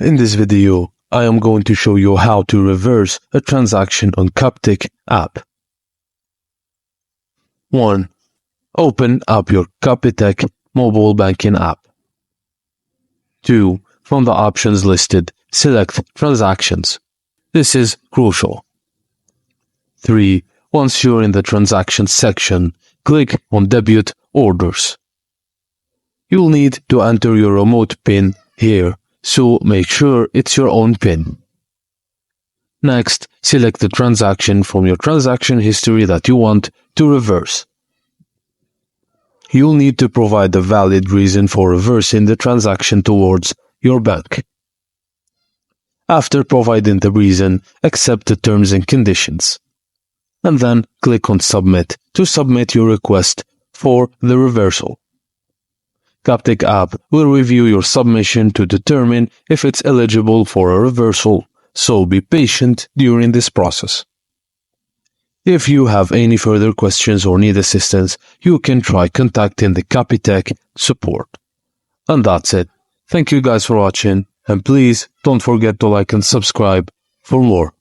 In this video, I am going to show you how to reverse a transaction on Capitec App. 1. Open up your Capitec mobile banking app. 2. From the options listed, select Transactions. This is crucial. 3. Once you're in the Transactions section, click on Debit Orders. You'll need to enter your remote PIN here, so make sure it's your own PIN. Next, select the transaction from your transaction history that you want to reverse. You'll need to provide a valid reason for reversing the transaction towards your bank. After providing the reason, accept the terms and conditions. And then click on Submit to submit your request for the reversal. Capitec App will review your submission to determine if it's eligible for a reversal, so be patient during this process. If you have any further questions or need assistance, you can try contacting the Capitec support. And that's it. Thank you guys for watching, and please don't forget to like and subscribe for more.